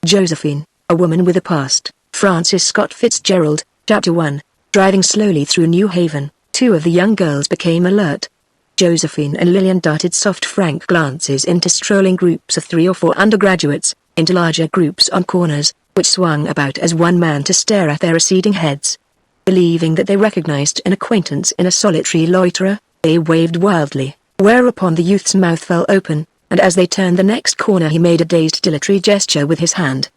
Josephine, a woman with a past. Francis Scott Fitzgerald, Chapter 1. Driving slowly through New Haven, two of the young girls became alert. Josephine and Lillian darted soft frank glances into strolling groups of 3 or 4 undergraduates, into larger groups on corners, which swung about as one man to stare at their receding heads. Believing that they recognized an acquaintance in a solitary loiterer, they waved wildly, whereupon the youth's mouth fell open, and as they turned the next corner he made a dazed dilatory gesture with his hand.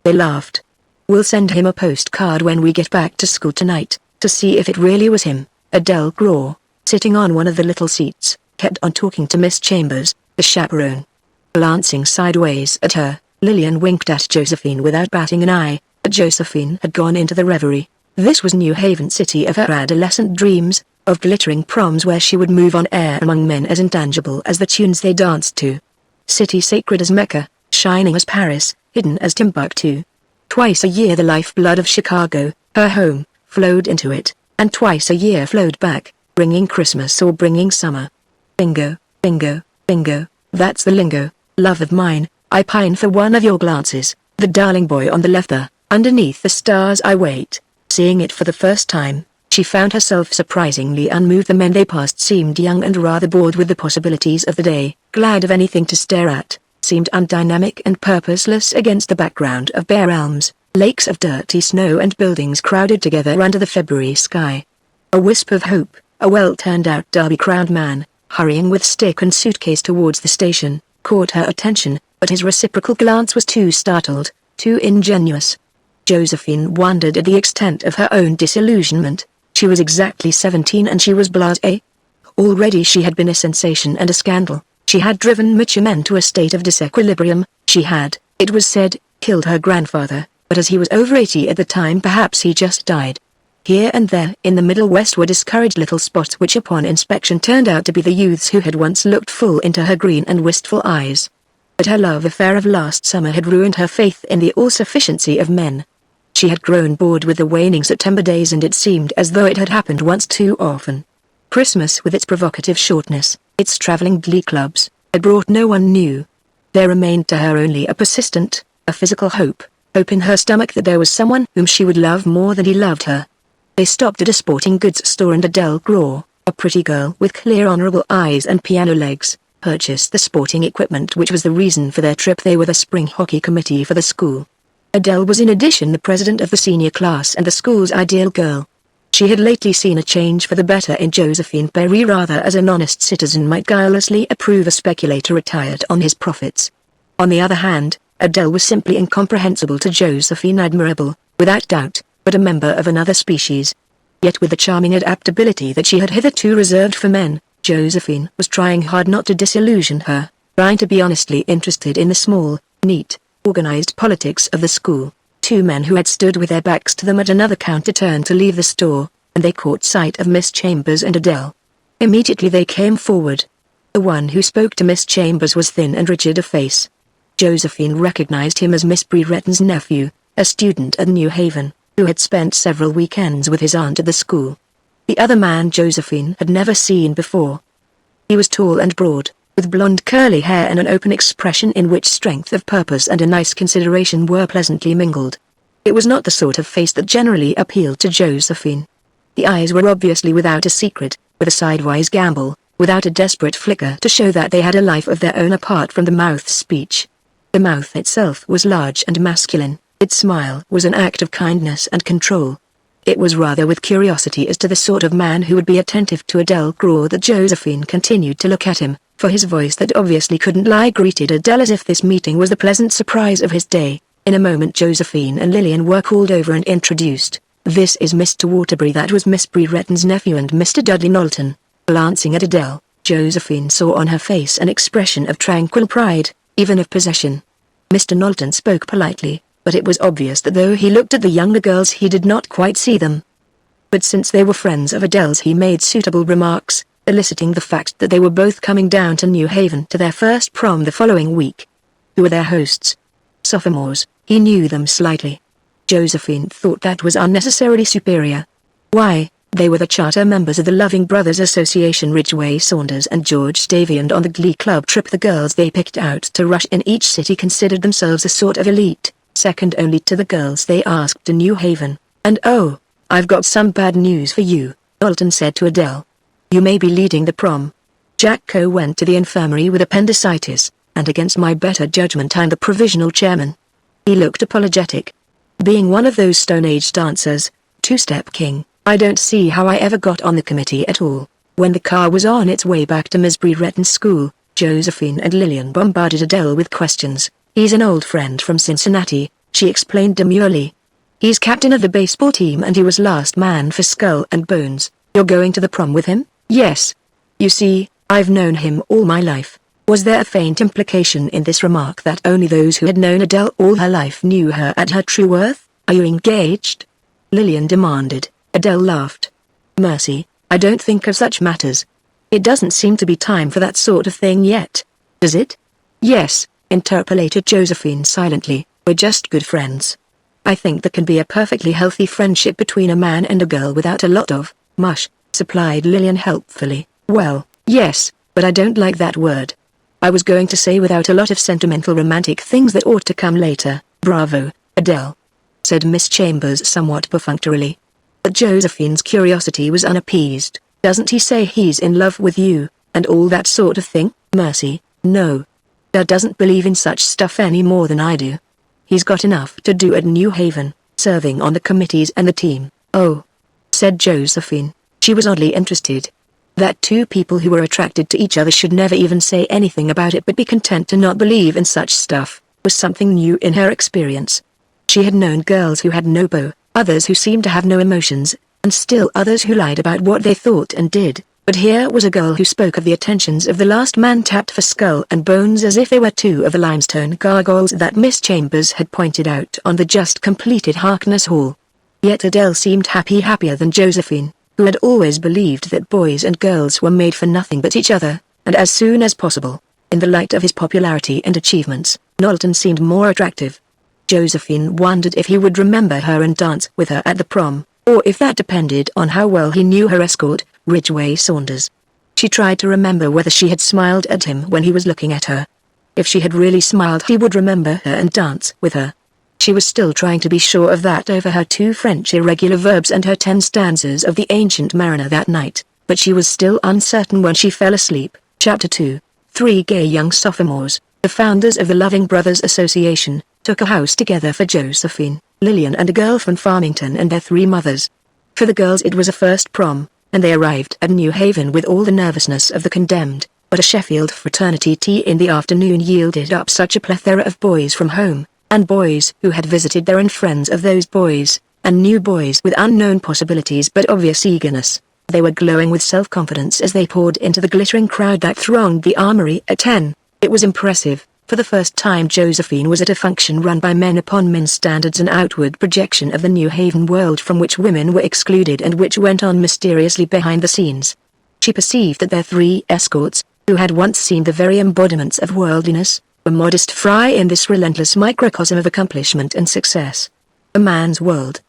They laughed. "We'll send him a postcard when we get back to school tonight, to see if it really was him," Adele Graw, sitting on one of the little seats, kept on talking to Miss Chambers, the chaperone. Glancing sideways at her, Lillian winked at Josephine without batting an eye, but Josephine had gone into the reverie. This was New Haven City of her adolescent dreams, of glittering proms where she would move on air among men as intangible as the tunes they danced to. City sacred as Mecca, shining as Paris, hidden as Timbuktu. Twice a year the lifeblood of Chicago, her home, flowed into it, and twice a year flowed back, bringing Christmas or bringing summer. Bingo, bingo, bingo, that's the lingo, love of mine, I pine for one of your glances, the darling boy on the left there, underneath the stars I wait. Seeing it for the first time, she found herself surprisingly unmoved. The men they passed seemed young and rather bored with the possibilities of the day, glad of anything to stare at, seemed undynamic and purposeless against the background of bare elms, lakes of dirty snow and buildings crowded together under the February sky. A wisp of hope, a well-turned-out derby-crowned man, hurrying with stick and suitcase towards the station, caught her attention, but his reciprocal glance was too startled, too ingenuous. Josephine wondered at the extent of her own disillusionment. She was exactly 17 and she was blasé. Already she had been a sensation and a scandal. She had driven mature men to a state of disequilibrium. She had, it was said, killed her grandfather, but as he was over 80 at the time perhaps he just died. Here and there in the Middle West were discouraged little spots which upon inspection turned out to be the youths who had once looked full into her green and wistful eyes. But her love affair of last summer had ruined her faith in the all-sufficiency of men. She had grown bored with the waning September days and it seemed as though it had happened once too often. Christmas with its provocative shortness, its traveling glee clubs, had brought no one new. There remained to her only a persistent, a physical hope in her stomach that there was someone whom she would love more than he loved her. They stopped at a sporting goods store and Adele Graw, a pretty girl with clear honorable eyes and piano legs, purchased the sporting equipment which was the reason for their trip. They were the spring hockey committee for the school. Adele was in addition the president of the senior class and the school's ideal girl. She had lately seen a change for the better in Josephine Perry, rather as an honest citizen might guilelessly approve a speculator retired on his profits. On the other hand, Adele was simply incomprehensible to Josephine, admirable, without doubt, but a member of another species. Yet with the charming adaptability that she had hitherto reserved for men, Josephine was trying hard not to disillusion her, trying to be honestly interested in the small, neat, organized politics of the school. 2 men who had stood with their backs to them at another counter turned to leave the store, and they caught sight of Miss Chambers and Adele. Immediately they came forward. The one who spoke to Miss Chambers was thin and rigid of face. Josephine recognized him as Miss Breretton's nephew, a student at New Haven, who had spent several weekends with his aunt at the school. The other man Josephine had never seen before. He was tall and broad, with blonde curly hair and an open expression in which strength of purpose and a nice consideration were pleasantly mingled. It was not the sort of face that generally appealed to Josephine. The eyes were obviously without a secret, with a sidewise gamble, without a desperate flicker to show that they had a life of their own apart from the mouth's speech. The mouth itself was large and masculine, its smile was an act of kindness and control. It was rather with curiosity as to the sort of man who would be attentive to Adele Graw that Josephine continued to look at him, for his voice that obviously couldn't lie greeted Adele as if this meeting was the pleasant surprise of his day. In a moment Josephine and Lillian were called over and introduced. "This is Mr. Waterbury." That was Miss Breretton's nephew, and Mr. Dudley Knowlton. Glancing at Adele, Josephine saw on her face an expression of tranquil pride, even of possession. Mr. Knowlton spoke politely, but it was obvious that though he looked at the younger girls he did not quite see them. But since they were friends of Adele's he made suitable remarks, eliciting the fact that they were both coming down to New Haven to their first prom the following week. Who were their hosts? Sophomores. He knew them slightly. Josephine thought that was unnecessarily superior. Why, they were the charter members of the Loving Brothers Association. Ridgway Saunders and George Davy, and on the Glee Club trip the girls they picked out to rush in each city considered themselves a sort of elite. second only to the girls they asked to New Haven. "And oh, I've got some bad news for you," Knowlton said to Adele. "You may be leading the prom. Jacko went to the infirmary with appendicitis, and against my better judgment I'm the provisional chairman." He looked apologetic. "Being one of those Stone Age dancers, two-step king, I don't see how I ever got on the committee at all." When the car was on its way back to Miss Breretton's school, Josephine and Lillian bombarded Adele with questions. "He's an old friend from Cincinnati," she explained demurely. "He's captain of the baseball team and he was last man for Skull and Bones." "You're going to the prom with him?" "Yes. You see, I've known him all my life." Was there a faint implication in this remark that only those who had known Adele all her life knew her at her true worth? "Are you engaged?" Lillian demanded. Adele laughed. "Mercy, I don't think of such matters. It doesn't seem to be time for that sort of thing yet. Does it?" "Yes," interpolated Josephine silently, "we're just good friends. I think there can be a perfectly healthy friendship between a man and a girl without a lot of mush," supplied Lillian helpfully. "Well, yes, but I don't like that word. I was going to say without a lot of sentimental romantic things that ought to come later." "Bravo, Adele," said Miss Chambers somewhat perfunctorily. But Josephine's curiosity was unappeased. "Doesn't he say he's in love with you, and all that sort of thing?" "Mercy, no. Dad doesn't believe in such stuff any more than I do. He's got enough to do at New Haven, serving on the committees and the team." "Oh," said Josephine. She was oddly interested. That two people who were attracted to each other should never even say anything about it but be content to not believe in such stuff, was something new in her experience. She had known girls who had no beau, others who seemed to have no emotions, and still others who lied about what they thought and did, but here was a girl who spoke of the attentions of the last man tapped for Skull and Bones as if they were two of the limestone gargoyles that Miss Chambers had pointed out on the just completed Harkness Hall. Yet Adele seemed happier than Josephine, who had always believed that boys and girls were made for nothing but each other, and as soon as possible. In the light of his popularity and achievements, Knowlton seemed more attractive. Josephine wondered if he would remember her and dance with her at the prom, or if that depended on how well he knew her escort, Ridgway Saunders. She tried to remember whether she had smiled at him when he was looking at her. If she had really smiled he would remember her and dance with her. She was still trying to be sure of that over her 2 French irregular verbs and her 10 stanzas of the Ancient Mariner that night, but she was still uncertain when she fell asleep. Chapter 2. 3 gay young sophomores, the founders of the Loving Brothers Association, took a house together for Josephine, Lillian and a girl from Farmington and their 3 mothers. For the girls it was a first prom, and they arrived at New Haven with all the nervousness of the condemned, but a Sheffield fraternity tea in the afternoon yielded up such a plethora of boys from home, and boys who had visited there and friends of those boys, and new boys with unknown possibilities but obvious eagerness. They were glowing with self-confidence as they poured into the glittering crowd that thronged the Armory at 10. It was impressive. For the first time Josephine was at a function run by men upon men's standards, an outward projection of the New Haven world from which women were excluded and which went on mysteriously behind the scenes. She perceived that their 3 escorts, who had once seemed the very embodiments of worldliness, were modest fry in this relentless microcosm of accomplishment and success. A man's world.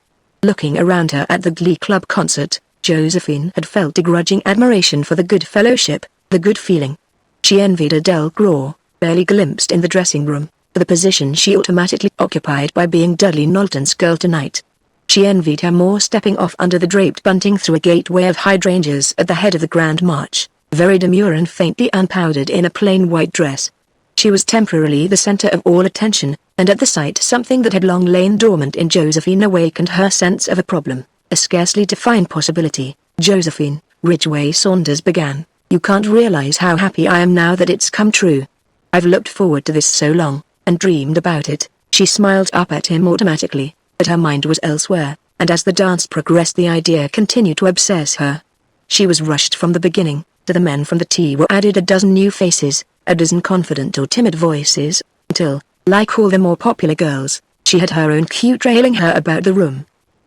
Looking around her at the Glee Club concert, Josephine had felt a grudging admiration for the good fellowship, the good feeling. She envied Adele Graw, barely glimpsed in the dressing room, for the position she automatically occupied by being Dudley Knowlton's girl tonight. She envied her more stepping off under the draped bunting through a gateway of hydrangeas at the head of the Grand March, very demure and faintly unpowdered in a plain white dress. She was temporarily the center of all attention, and at the sight something that had long lain dormant in Josephine awakened her sense of a problem, a scarcely defined possibility. "Josephine," Ridgway Saunders began, "you can't realize how happy I am now that it's come true. I've looked forward to this so long, and dreamed about it." She smiled up at him automatically, but her mind was elsewhere, and as the dance progressed the idea continued to obsess her. She was rushed from the beginning. To the men from the tea were added a dozen new faces, a dozen confident or timid voices, until, like all the more popular girls, she had her own cue trailing her about the room.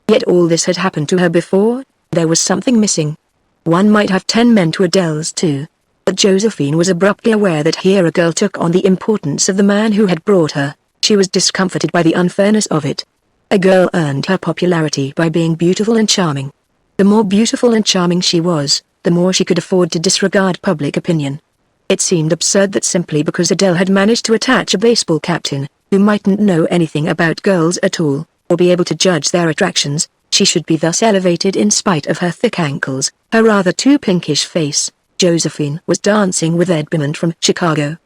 Yet all this had happened to her before. There was something missing. One might have 10 men to Adele's 2. But Josephine was abruptly aware that here a girl took on the importance of the man who had brought her. She was discomforted by the unfairness of it. A girl earned her popularity by being beautiful and charming. The more beautiful and charming she was, the more she could afford to disregard public opinion. It seemed absurd that simply because Adele had managed to attach a baseball captain, who mightn't know anything about girls at all, or be able to judge their attractions. She should be thus elevated in spite of her thick ankles, her rather too pinkish face. Josephine was dancing with Edmund from Chicago.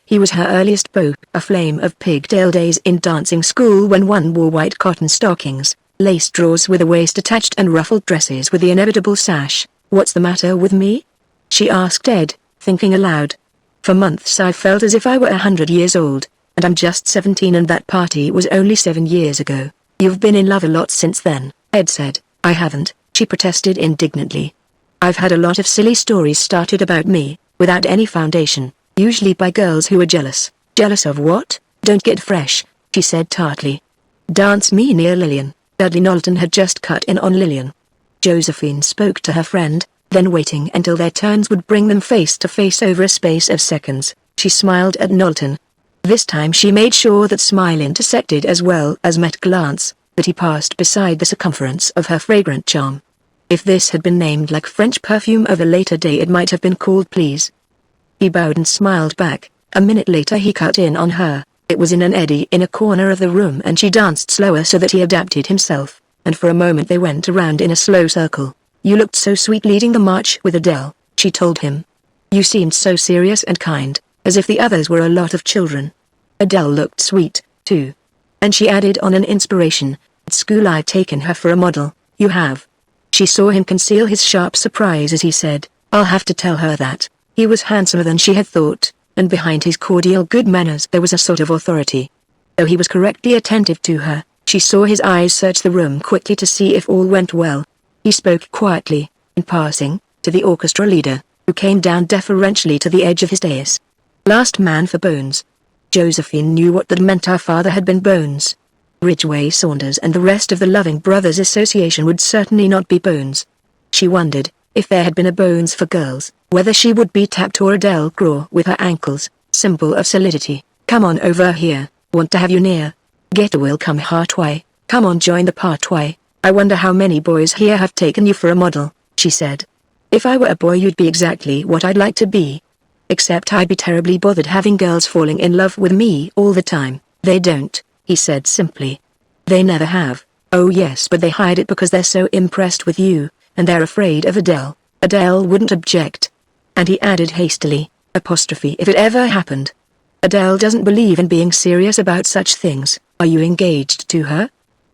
He was her earliest beau, a flame of pigtail days in dancing school when one wore white cotton stockings, lace drawers with a waist attached and ruffled dresses with the inevitable sash. "What's the matter with me?" she asked Ed, thinking aloud. "For months I felt as if I were 100 years old, and I'm just 17 and that party was only 7 years ago." "You've been in love a lot since then," Ed said. "I haven't," she protested indignantly. "I've had a lot of silly stories started about me, without any foundation, usually by girls who are jealous." "Jealous of what? Don't get fresh," she said tartly. "Dance me near Lillian." Dudley Knowlton had just cut in on Lillian. Josephine spoke to her friend, then waiting until their turns would bring them face to face over a space of seconds, she smiled at Knowlton. This time she made sure that smile intersected as well as met glance, that he passed beside the circumference of her fragrant charm. If this had been named like French perfume of a later day it might have been called Please. He bowed and smiled back. A minute later he cut in on her. It was in an eddy in a corner of the room and she danced slower so that he adapted himself, and for a moment they went around in a slow circle. "You looked so sweet leading the march with Adele," she told him. "You seemed so serious and kind, as if the others were a lot of children." Adele looked sweet, too. And she added on an inspiration, "At school I'd taken her for a model." "You have?" She saw him conceal his sharp surprise as he said, "I'll have to tell her that." He was handsomer than she had thought, and behind his cordial good manners there was a sort of authority. Though he was correctly attentive to her, she saw his eyes search the room quickly to see if all went well. He spoke quietly, in passing, to the orchestra leader, who came down deferentially to the edge of his dais. "Last man for Bones." Josephine knew what that meant. Her father had been Bones. Ridgway Saunders and the rest of the Loving Brothers Association would certainly not be Bones. She wondered, if there had been a Bones for girls, whether she would be tapped or Adele Craw with her ankles, symbol of solidity. "Come on over here, want to have you near. Get a welcome heartway, come on join the partway. I wonder how many boys here have taken you for a model," she said. "If I were a boy you'd be exactly what I'd like to be. Except I'd be terribly bothered having girls falling in love with me all the time." "They don't," he said simply. "They never have." "Oh yes, but they hide it because they're so impressed with you, and they're afraid of Adele." Adele wouldn't object. And he added hastily, apostrophe if it ever happened. "Adele doesn't believe in being serious about such things." "Are you engaged to her?"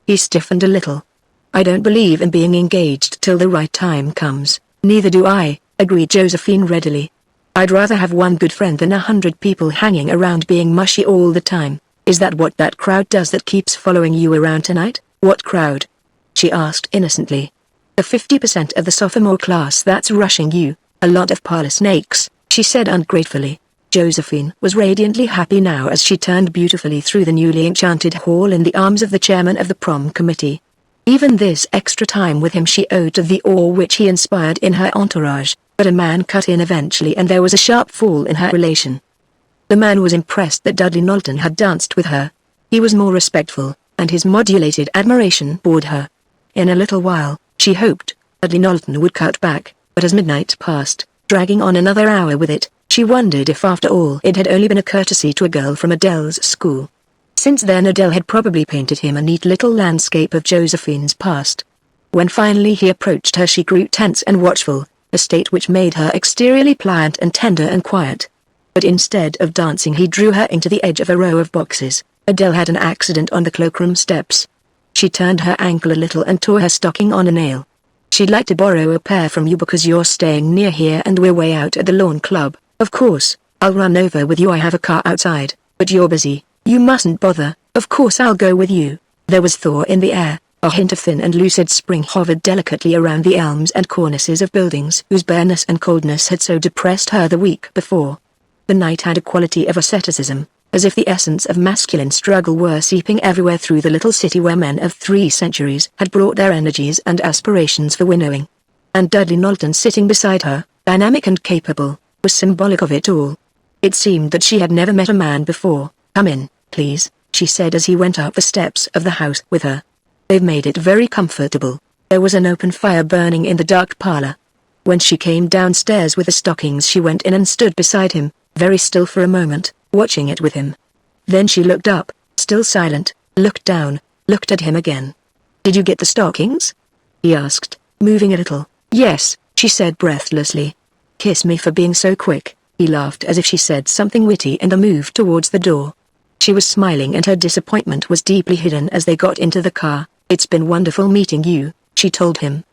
He stiffened a little. "I don't believe in being engaged till the right time comes." "Neither do I," agreed Josephine readily. "I'd rather have one good friend than 100 people hanging around being mushy all the time." "Is that what that crowd does that keeps following you around tonight?" "What crowd?" she asked innocently. "The 50% of the sophomore class that's rushing you, a lot of parlor snakes," she said ungratefully. Josephine was radiantly happy now as she turned beautifully through the newly enchanted hall in the arms of the chairman of the prom committee. Even this extra time with him she owed to the awe which he inspired in her entourage, but a man cut in eventually and there was a sharp fall in her relation. The man was impressed that Dudley Knowlton had danced with her. He was more respectful, and his modulated admiration bored her. In a little while, she hoped, Dudley Knowlton would cut back, but as midnight passed, dragging on another hour with it, she wondered if after all it had only been a courtesy to a girl from Adele's school. Since then Adele had probably painted him a neat little landscape of Josephine's past. When finally he approached her she grew tense and watchful, a state which made her exteriorly pliant and tender and quiet. But instead of dancing he drew her into the edge of a row of boxes. Adele had an accident on the cloakroom steps. She turned her ankle a little and tore her stocking on a nail. "She'd like to borrow a pair from you because you're staying near here and we're way out at the lawn club." "Of course, I'll run over with you. I have a car outside, but you're busy. You mustn't bother." "Of course I'll go with you." There was thaw in the air. A hint of thin and lucid spring hovered delicately around the elms and cornices of buildings whose bareness and coldness had so depressed her the week before. The night had a quality of asceticism, as if the essence of masculine struggle were seeping everywhere through the little city where men of 3 centuries had brought their energies and aspirations for winnowing. And Dudley Knowlton sitting beside her, dynamic and capable, was symbolic of it all. It seemed that she had never met a man before. "Come in, please," she said as he went up the steps of the house with her. They've made it very comfortable. There was an open fire burning in the dark parlor. When she came downstairs with the stockings she went in and stood beside him, very still for a moment, watching it with him. Then she looked up, still silent, looked down, looked at him again. "Did you get the stockings?" he asked, moving a little. "Yes," she said breathlessly. "Kiss me for being so quick." He laughed as if she said something witty and moved towards the door. She was smiling and her disappointment was deeply hidden as they got into the car. "It's been wonderful meeting you," she told him.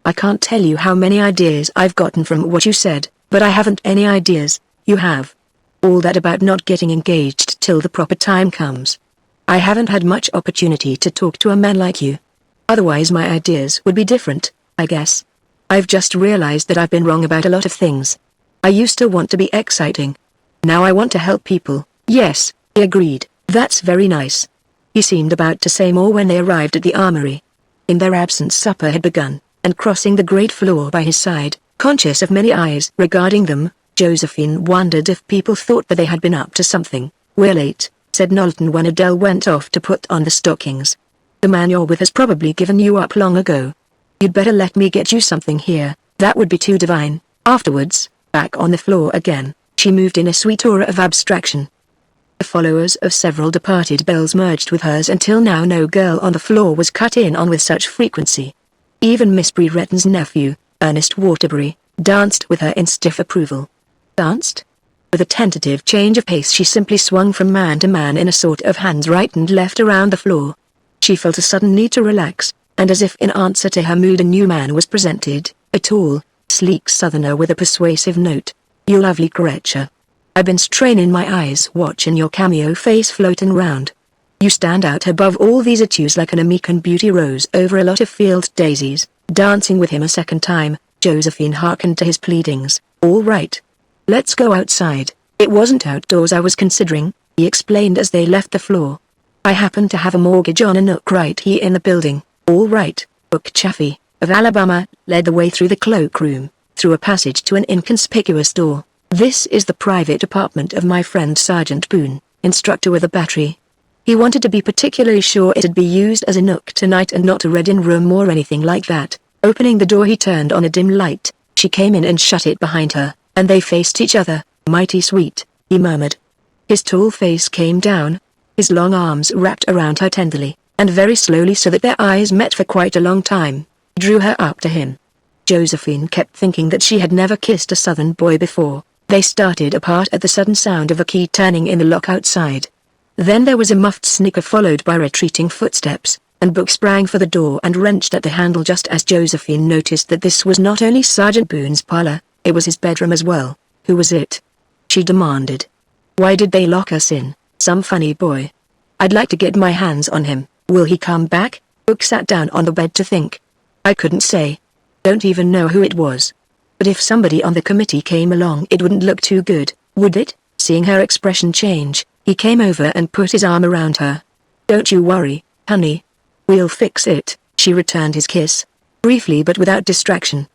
"I can't tell you how many ideas I've gotten from what you said, but I haven't any ideas. You have. All that about not getting engaged till the proper time comes. I haven't had much opportunity to talk to a man like you. Otherwise my ideas would be different, I guess. I've just realized that I've been wrong about a lot of things. I used to want to be exciting. Now I want to help people." "Yes," he agreed. "That's very nice." He seemed about to say more when they arrived at the armory. In their absence supper had begun, and crossing the great floor by his side, conscious of many eyes regarding them, Josephine wondered if people thought that they had been up to something. "We're late," said Knowlton when Adele went off to put on the stockings. "The man you're with has probably given you up long ago. You'd better let me get you something here, that would be too divine." Afterwards, back on the floor again, she moved in a sweet aura of abstraction. The followers of several departed belles merged with hers until now no girl on the floor was cut in on with such frequency. Even Miss Breretton's nephew, Ernest Waterbury, danced with her in stiff approval. Danced? With a tentative change of pace she simply swung from man to man in a sort of hands right and left around the floor. She felt a sudden need to relax, and as if in answer to her mood a new man was presented, a tall, sleek southerner with a persuasive note. "You lovely creature. I've been strainin' my eyes watchin' your cameo face floatin' round. You stand out above all these etudes like an American beauty rose over a lot of field daisies." Dancing with him a second time, Josephine hearkened to his pleadings. "All right. Let's go outside." "It wasn't outdoors I was considering," he explained as they left the floor. "I happen to have a mortgage on a nook right here in the building." "All right." Book Chaffee, of Alabama, led the way through the cloakroom, through a passage to an inconspicuous door. "This is the private apartment of my friend Sergeant Boone, instructor with a battery. He wanted to be particularly sure it'd be used as a nook tonight and not a read-in room or anything like that." Opening the door he turned on a dim light. She came in and shut it behind her, and they faced each other. "Mighty sweet," he murmured. His tall face came down, his long arms wrapped around her tenderly, and very slowly so that their eyes met for quite a long time, drew her up to him. Josephine kept thinking that she had never kissed a southern boy before. They started apart at the sudden sound of a key turning in the lock outside. Then there was a muffled snicker followed by retreating footsteps, and Book sprang for the door and wrenched at the handle just as Josephine noticed that this was not only Sergeant Boone's parlor, it was his bedroom as well. "Who was it?" she demanded. "Why did they lock us in? Some funny boy. I'd like to get my hands on him. Will he come back?" Book sat down on the bed to think. "I couldn't say. Don't even know who it was. But if somebody on the committee came along it wouldn't look too good, would it?" Seeing her expression change, he came over and put his arm around her. "Don't you worry, honey. We'll fix it." She returned his kiss, briefly but without distraction.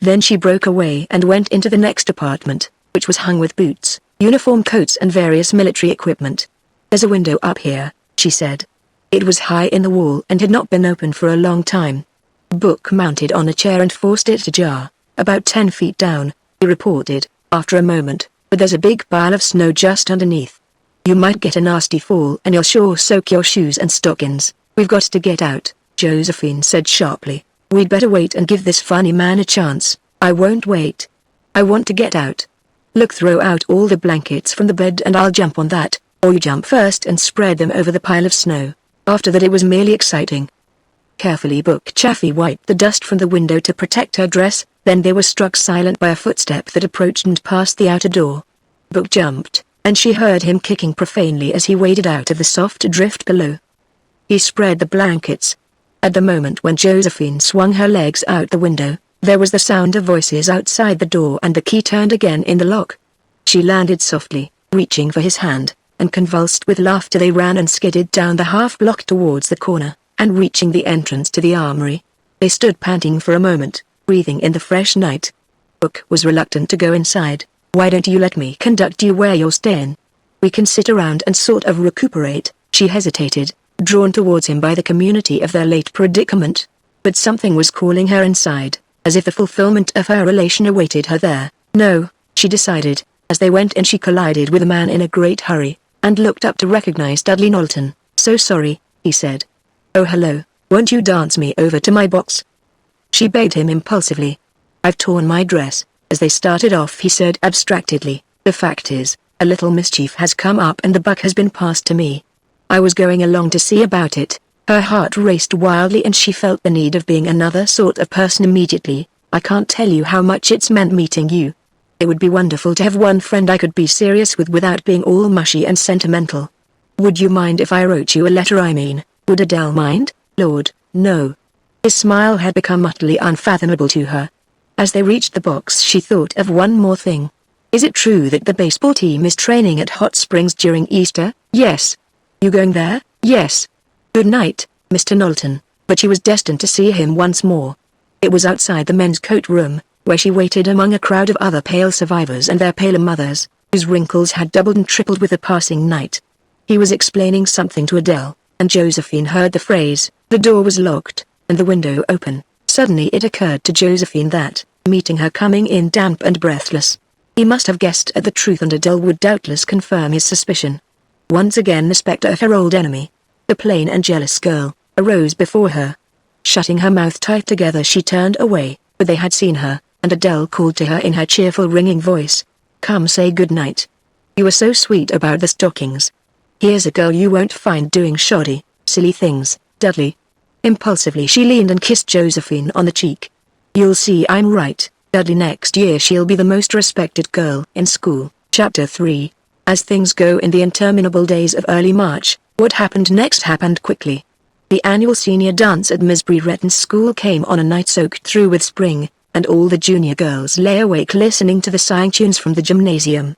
Then she broke away and went into the next apartment, which was hung with boots, uniform coats and various military equipment. "There's a window up here," she said. It was high in the wall and had not been opened for a long time. Book mounted on a chair and forced it ajar. "About 10 feet down," he reported, after a moment, "but there's a big pile of snow just underneath. You might get a nasty fall and you'll sure soak your shoes and stockings." "We've got to get out," Josephine said sharply. "We'd better wait and give this funny man a chance." "I won't wait. I want to get out. Look, throw out all the blankets from the bed and I'll jump on that, or you jump first and spread them over the pile of snow." After that it was merely exciting. Carefully Book Chaffee wiped the dust from the window to protect her dress, then they were struck silent by a footstep that approached and passed the outer door. Book jumped, and she heard him kicking profanely as he waded out of the soft drift below. He spread the blankets. At the moment when Josephine swung her legs out the window, there was the sound of voices outside the door and the key turned again in the lock. She landed softly, reaching for his hand, and convulsed with laughter they ran and skidded down the half-block towards the corner, and reaching the entrance to the armory. They stood panting for a moment, breathing in the fresh night. Book was reluctant to go inside. "Why don't you let me conduct you where you're staying? We can sit around and sort of recuperate." She hesitated, drawn towards him by the community of their late predicament. But something was calling her inside, as if the fulfillment of her relation awaited her there. "No," she decided. As they went in she collided with a man in a great hurry, and looked up to recognize Dudley Knowlton, "So sorry," he said. "Oh hello, won't you dance me over to my box?" she begged him impulsively. "I've torn my dress." As they started off he said abstractedly, "The fact is, a little mischief has come up and the buck has been passed to me. I was going along to see about it." Her heart raced wildly and she felt the need of being another sort of person immediately. "I can't tell you how much it's meant meeting you. It would be wonderful to have one friend I could be serious with without being all mushy and sentimental. Would you mind if I wrote you a letter? I mean, would Adele mind?" "Lord, no." His smile had become utterly unfathomable to her. As they reached the box she thought of one more thing. "Is it true that the baseball team is training at Hot Springs during Easter?" "Yes." "You going there?" "Yes." "Good night, Mr. Knowlton." But she was destined to see him once more. It was outside the men's coat room, where she waited among a crowd of other pale survivors and their paler mothers, whose wrinkles had doubled and tripled with the passing night. He was explaining something to Adele, and Josephine heard the phrase, "The door was locked, and the window open." Suddenly it occurred to Josephine that, meeting her coming in damp and breathless, he must have guessed at the truth and Adele would doubtless confirm his suspicion. Once again the spectre of her old enemy, the plain and jealous girl, arose before her. Shutting her mouth tight together she turned away, but they had seen her, and Adele called to her in her cheerful ringing voice, "Come say good night. You were so sweet about the stockings. Here's a girl you won't find doing shoddy, silly things, Dudley." Impulsively she leaned and kissed Josephine on the cheek. "You'll see I'm right, Dudley. Next year she'll be the most respected girl in school." Chapter 3. As things go in the interminable days of early March, what happened next happened quickly. The annual senior dance at Miss Breretton's school came on a night soaked through with spring, and all the junior girls lay awake listening to the sighing tunes from the gymnasium.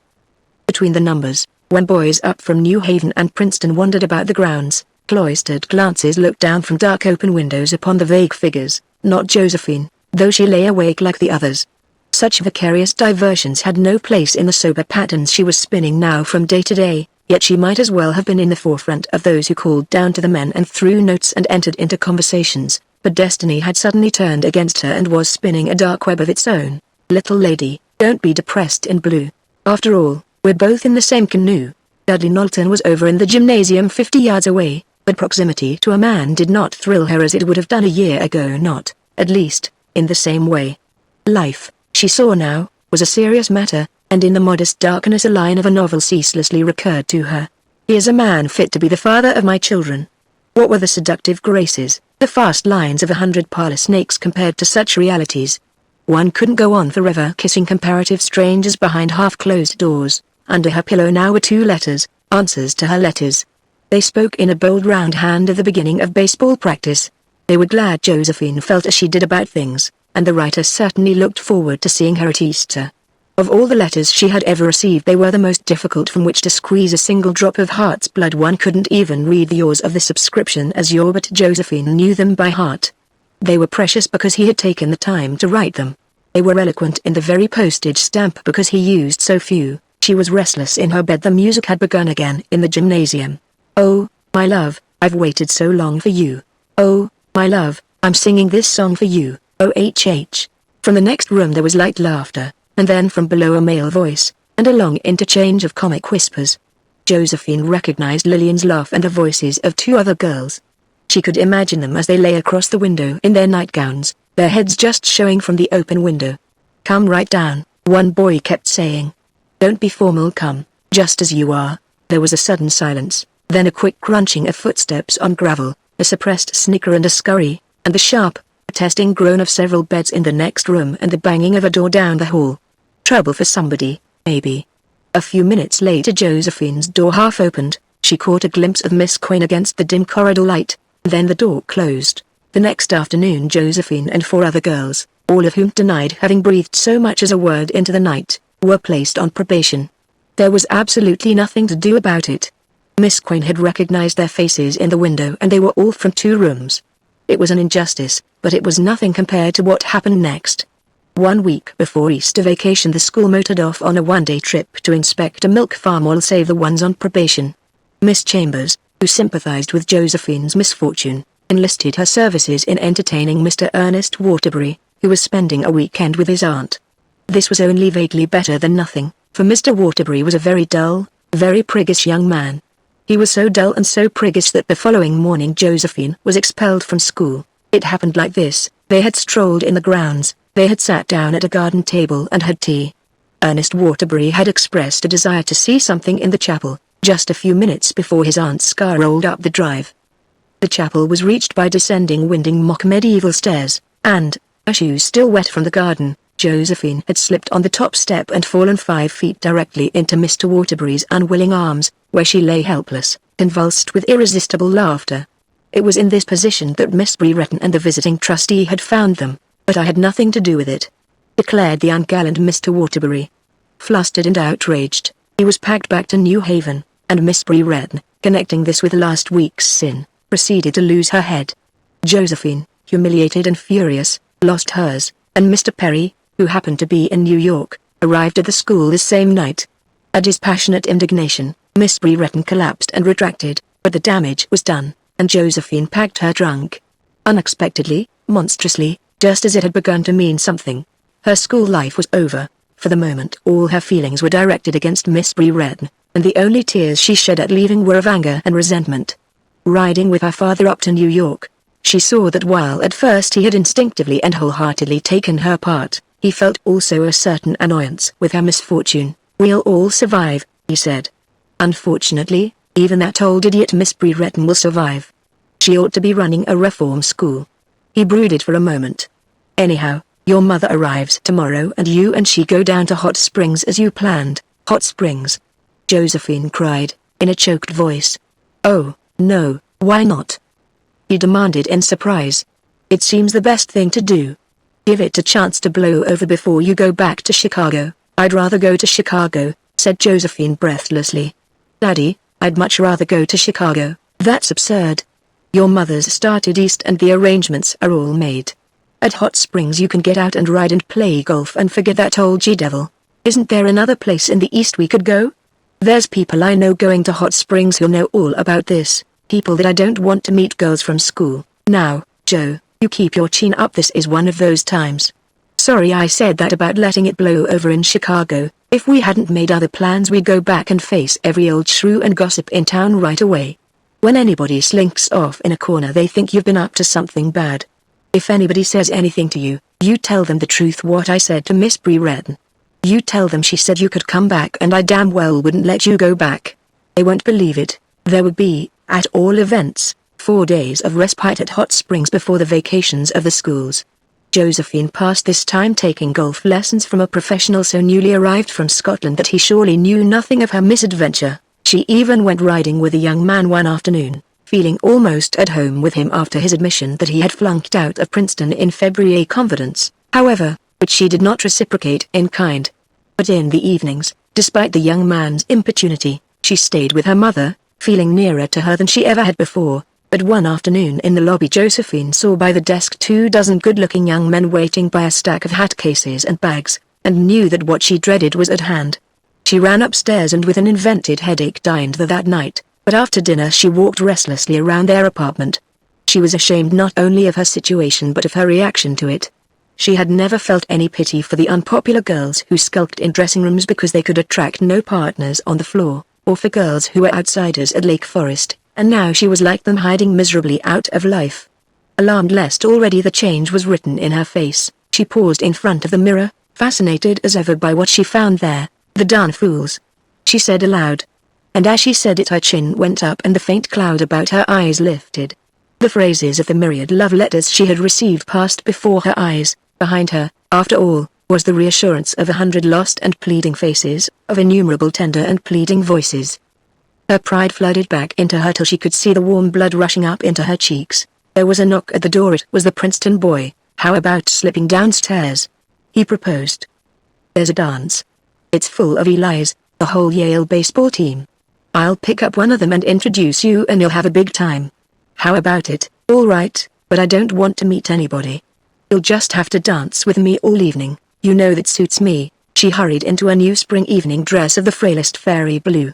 Between the numbers, when boys up from New Haven and Princeton wandered about the grounds, cloistered glances looked down from dark open windows upon the vague figures, not Josephine, though she lay awake like the others. Such vicarious diversions had no place in the sober patterns she was spinning now from day to day, yet she might as well have been in the forefront of those who called down to the men and threw notes and entered into conversations, but destiny had suddenly turned against her and was spinning a dark web of its own. "Little lady, don't be depressed in blue. After all, we're both in the same canoe." Dudley Knowlton was over in the gymnasium 50 yards away, but proximity to a man did not thrill her as it would have done a year ago, not, at least, in the same way. Life, she saw now, was a serious matter, and in the modest darkness a line of a novel ceaselessly recurred to her. "Here's a man fit to be the father of my children." What were the seductive graces, the fast lines of 100 parlor snakes compared to such realities? One couldn't go on forever kissing comparative strangers behind half-closed doors. Under her pillow now were 2 letters, answers to her letters. They spoke in a bold round hand of the beginning of baseball practice. They were glad Josephine felt as she did about things, and the writer certainly looked forward to seeing her at Easter. Of all the letters she had ever received they were the most difficult from which to squeeze a single drop of heart's blood. One couldn't even read the yours of the subscription as your, but Josephine knew them by heart. They were precious because he had taken the time to write them. They were eloquent in the very postage stamp because he used so few. She was restless in her bed. The music had begun again in the gymnasium. "Oh, my love, I've waited so long for you. Oh, my love, I'm singing this song for you, oh." From the next room there was light laughter, and then from below a male voice, and a long interchange of comic whispers. Josephine recognized Lillian's laugh and the voices of 2 other girls. She could imagine them as they lay across the window in their nightgowns, their heads just showing from the open window. "Come right down," one boy kept saying. "Don't be formal, come, just as you are." There was a sudden silence, then a quick crunching of footsteps on gravel, a suppressed snicker and a scurry, and the sharp, protesting groan of several beds in the next room and the banging of a door down the hall. Trouble for somebody, maybe. A few minutes later Josephine's door half opened, she caught a glimpse of Miss Quinn against the dim corridor light, then the door closed. The next afternoon Josephine and 4 other girls, all of whom denied having breathed so much as a word into the night, were placed on probation. There was absolutely nothing to do about it. Miss Quinn had recognized their faces in the window and they were all from 2 rooms. It was an injustice, but it was nothing compared to what happened next. 1 week before Easter vacation the school motored off on a 1-day trip to inspect a milk farm, all save the ones on probation. Miss Chambers, who sympathized with Josephine's misfortune, enlisted her services in entertaining Mr. Ernest Waterbury, who was spending a weekend with his aunt. This was only vaguely better than nothing, for Mr. Waterbury was a very dull, very priggish young man. He was so dull and so priggish that the following morning Josephine was expelled from school. It happened like this: they had strolled in the grounds, they had sat down at a garden table and had tea. Ernest Waterbury had expressed a desire to see something in the chapel, just a few minutes before his aunt's car rolled up the drive. The chapel was reached by descending winding mock-medieval stairs, and, her shoes still wet from the garden, Josephine had slipped on the top step and fallen 5 feet directly into Mr. Waterbury's unwilling arms, where she lay helpless, convulsed with irresistible laughter. It was in this position that Miss Brereton and the visiting trustee had found them, but I had nothing to do with it, declared the ungallant Mr. Waterbury. Flustered and outraged, he was packed back to New Haven, and Miss Brereton, connecting this with last week's sin, proceeded to lose her head. Josephine, humiliated and furious, lost hers, and Mr. Perry, who happened to be in New York, arrived at the school the same night. At his passionate indignation, Miss Brereton collapsed and retracted, but the damage was done, and Josephine packed her trunk. Unexpectedly, monstrously, just as it had begun to mean something, her school life was over. For the moment all her feelings were directed against Miss Brereton, and the only tears she shed at leaving were of anger and resentment. Riding with her father up to New York, she saw that while at first he had instinctively and wholeheartedly taken her part, he felt also a certain annoyance with her misfortune. "We'll all survive," he said. "Unfortunately, even that old idiot Miss Brereton will survive. She ought to be running a reform school." He brooded for a moment. "Anyhow, your mother arrives tomorrow and you and she go down to Hot Springs as you planned." "Hot Springs?" Josephine cried, in a choked voice. "Oh, no, why not?" he demanded in surprise. "It seems the best thing to do. Give it a chance to blow over before you go back to Chicago." "I'd rather go to Chicago," said Josephine breathlessly. "Daddy, I'd much rather go to Chicago." "That's absurd. Your mother's started east and the arrangements are all made. At Hot Springs you can get out and ride and play golf and forget that old G-devil. Isn't there another place in the east we could go? There's people I know going to Hot Springs who'll know all about this, people that I don't want to meet girls from school." "Now, Joe, you keep your chin up. This is one of those times. Sorry I said that about letting it blow over in Chicago. If we hadn't made other plans we'd go back and face every old shrew and gossip in town right away. When anybody slinks off in a corner they think you've been up to something bad. If anybody says anything to you, you tell them the truth, what I said to Miss Brereton. You tell them she said you could come back and I damn well wouldn't let you go back. They won't believe it. There would be, at all events, 4 days of respite at Hot Springs before the vacations of the schools." Josephine passed this time taking golf lessons from a professional so newly arrived from Scotland that he surely knew nothing of her misadventure. She even went riding with a young man one afternoon, feeling almost at home with him after his admission that he had flunked out of Princeton in February confidence, however, which she did not reciprocate in kind. But in the evenings, despite the young man's importunity, she stayed with her mother, feeling nearer to her than she ever had before. But one afternoon in the lobby Josephine saw by the desk 24 good-looking young men waiting by a stack of hat cases and bags, and knew that what she dreaded was at hand. She ran upstairs and with an invented headache dined there that night, but after dinner she walked restlessly around their apartment. She was ashamed not only of her situation but of her reaction to it. She had never felt any pity for the unpopular girls who skulked in dressing rooms because they could attract no partners on the floor, or for girls who were outsiders at Lake Forest, and now she was like them, hiding miserably out of life. Alarmed lest already the change was written in her face, she paused in front of the mirror, fascinated as ever by what she found there. "The darn fools," she said aloud. And as she said it her chin went up and the faint cloud about her eyes lifted. The phrases of the myriad love letters she had received passed before her eyes. Behind her, after all, was the reassurance of 100 lost and pleading faces, of innumerable tender and pleading voices. Her pride flooded back into her till she could see the warm blood rushing up into her cheeks. There was a knock at the door. It was the Princeton boy. "How about slipping downstairs?" he proposed. "There's a dance. It's full of Eli's, the whole Yale baseball team. I'll pick up one of them and introduce you and you'll have a big time." "How about it?" "All right, but I don't want to meet anybody. You'll just have to dance with me all evening. You know that suits me." She hurried into a new spring evening dress of the frailest fairy blue.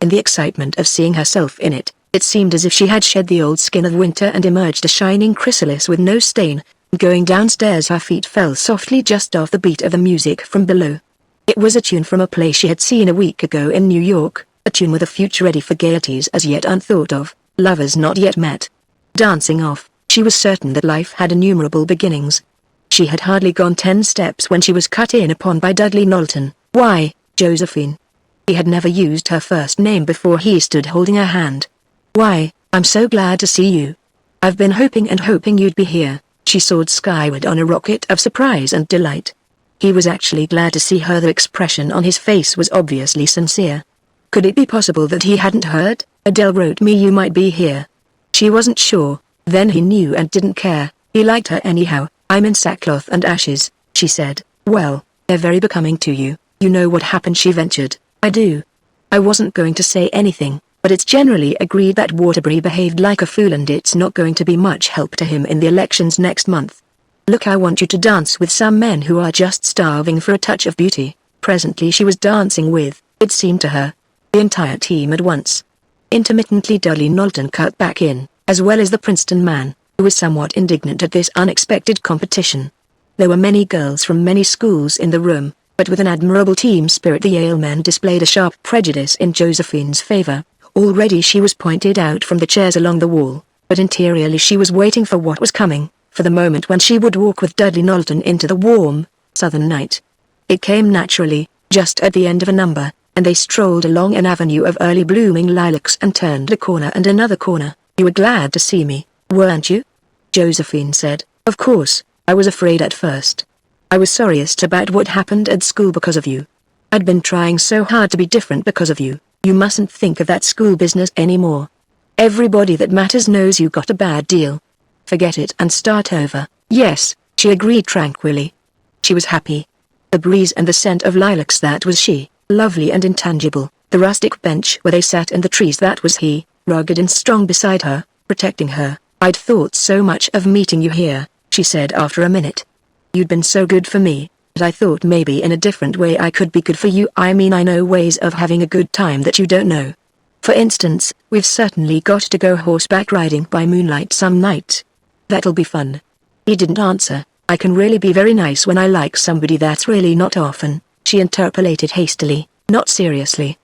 In the excitement of seeing herself in it, it seemed as if she had shed the old skin of winter and emerged a shining chrysalis with no stain. Going downstairs her feet fell softly just off the beat of the music from below. It was a tune from a play she had seen a week ago in New York, a tune with a future ready for gaieties as yet unthought of, lovers not yet met. Dancing off, she was certain that life had innumerable beginnings. She had hardly gone 10 steps when she was cut in upon by Dudley Knowlton. "Why, Josephine." He had never used her first name before. He stood holding her hand. "Why, I'm so glad to see you. I've been hoping and hoping you'd be here." She soared skyward on a rocket of surprise and delight. He was actually glad to see her. The expression on his face was obviously sincere. Could it be possible that he hadn't heard? "Adele wrote me you might be here." She wasn't sure, then he knew and didn't care. He liked her anyhow. "I'm in sackcloth and ashes," she said. "Well, they're very becoming to you. You know what happened?" she ventured. "I do." I wasn't going to say anything, but it's generally agreed that Waterbury behaved like a fool and it's not going to be much help to him in the elections next month. "Look, I want you to dance with some men who are just starving for a touch of beauty." Presently she was dancing with, it seemed to her, the entire team at once. Intermittently Dudley Knowlton cut back in, as well as the Princeton man, who was somewhat indignant at this unexpected competition. There were many girls from many schools in the room, but with an admirable team spirit the Yale men displayed a sharp prejudice in Josephine's favor. Already she was pointed out from the chairs along the wall, but interiorly she was waiting for what was coming, for the moment when she would walk with Dudley Knowlton into the warm, southern night. It came naturally, just at the end of a number, and they strolled along an avenue of early blooming lilacs and turned a corner and another corner. "You were glad to see me, weren't you?" Josephine said. "Of course, I was afraid at first. I was sorriest about what happened at school because of you. I'd been trying so hard to be different because of you. You mustn't think of that school business anymore. Everybody that matters knows you got a bad deal. Forget it and start over." "Yes," she agreed tranquilly. She was happy. The breeze and the scent of lilacs, that was she, lovely and intangible. The rustic bench where they sat and the trees, that was he, rugged and strong beside her, protecting her. "I'd thought so much of meeting you here," she said after a minute. "You'd been so good for me, but I thought maybe in a different way I could be good for you. I mean, I know ways of having a good time that you don't know. For instance, we've certainly got to go horseback riding by moonlight some night. That'll be fun." He didn't answer. "I can really be very nice when I like somebody. That's really not often," she interpolated hastily, not seriously.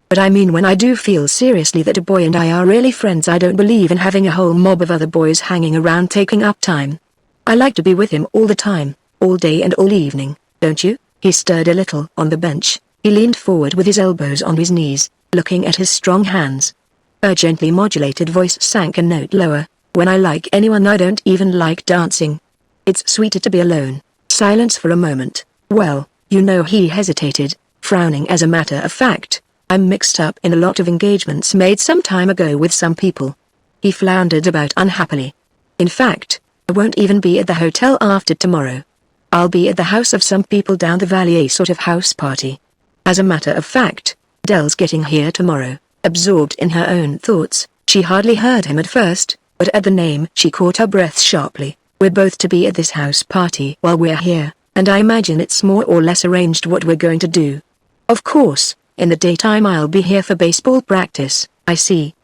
"But I mean when I do feel seriously that a boy and I are really friends. I don't believe in having a whole mob of other boys hanging around taking up time. I like to be with him all the time, all day and all evening, don't you?" He stirred a little on the bench. He leaned forward with his elbows on his knees, looking at his strong hands. Her gently modulated voice sank a note lower. "When I like anyone I don't even like dancing. It's sweeter to be alone." Silence for a moment. "Well, you know," he hesitated, frowning. "As a matter of fact, I'm mixed up in a lot of engagements made some time ago with some people." He floundered about unhappily. "In fact, I won't even be at the hotel after tomorrow. I'll be at the house of some people down the valley, a sort of house party. As a matter of fact, Dell's getting here tomorrow." Absorbed in her own thoughts, she hardly heard him at first, but at the name she caught her breath sharply. "We're both to be at this house party while we're here, and I imagine it's more or less arranged what we're going to do." "Of course, in the daytime I'll be here for baseball practice." "I see."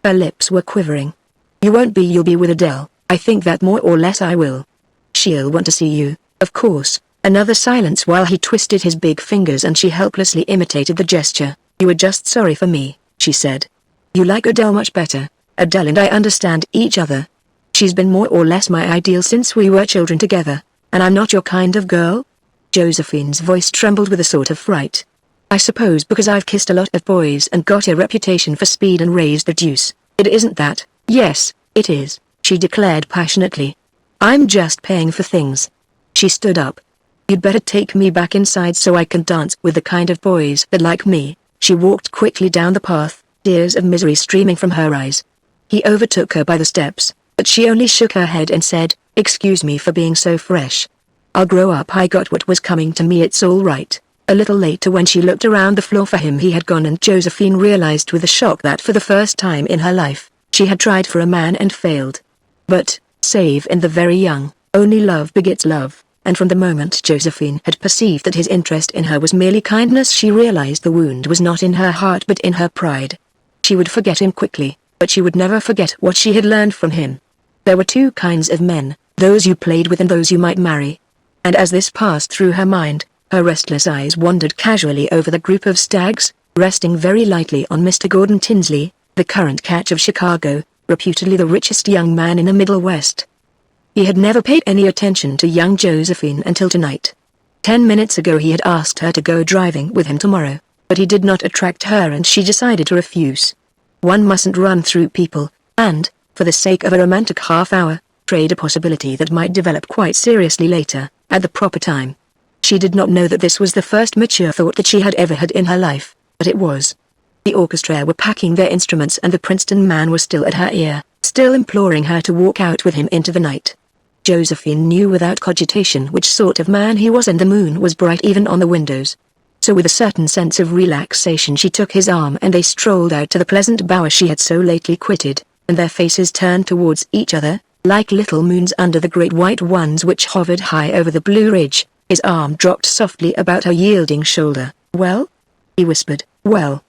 Her lips were quivering. "You won't be. You'll be with Adele." "I think that more or less I will. She'll want to see you, of course." Another silence while he twisted his big fingers and she helplessly imitated the gesture. "You were just sorry for me," she said. "You like Adele much better. Adele and I understand each other. She's been more or less my ideal since we were children together, and I'm not your kind of girl?" Josephine's voice trembled with a sort of fright. "I suppose because I've kissed a lot of boys and got a reputation for speed and raised the deuce. It isn't that." "Yes, it is," she declared passionately. "I'm just paying for things." She stood up. "You'd better take me back inside so I can dance with the kind of boys that like me." She walked quickly down the path, tears of misery streaming from her eyes. He overtook her by the steps, but she only shook her head and said, "Excuse me for being so fresh. I'll grow up. I got what was coming to me. It's all right." A little later when she looked around the floor for him he had gone, and Josephine realized with a shock that for the first time in her life, she had tried for a man and failed. But, save in the very young, only love begets love, and from the moment Josephine had perceived that his interest in her was merely kindness she realized the wound was not in her heart but in her pride. She would forget him quickly, but she would never forget what she had learned from him. There were two kinds of men, those you played with and those you might marry. And as this passed through her mind, her restless eyes wandered casually over the group of stags. resting very lightly on Mr. Gordon Tinsley, the current catch of Chicago, reputedly the richest young man in the Middle West. He had never paid any attention to young Josephine until tonight. 10 minutes ago he had asked her to go driving with him tomorrow, but he did not attract her and she decided to refuse. One mustn't run through people, and, for the sake of a romantic half-hour, trade a possibility that might develop quite seriously later, at the proper time. She did not know that this was the first mature thought that she had ever had in her life, but it was. The orchestra were packing their instruments and the Princeton man was still at her ear, still imploring her to walk out with him into the night. Josephine knew without cogitation which sort of man he was and the moon was bright even on the windows. So with a certain sense of relaxation she took his arm and they strolled out to the pleasant bower she had so lately quitted, and their faces turned towards each other, like little moons under the great white ones which hovered high over the Blue Ridge. His arm dropped softly about her yielding shoulder. "Well?" he whispered. "Well?"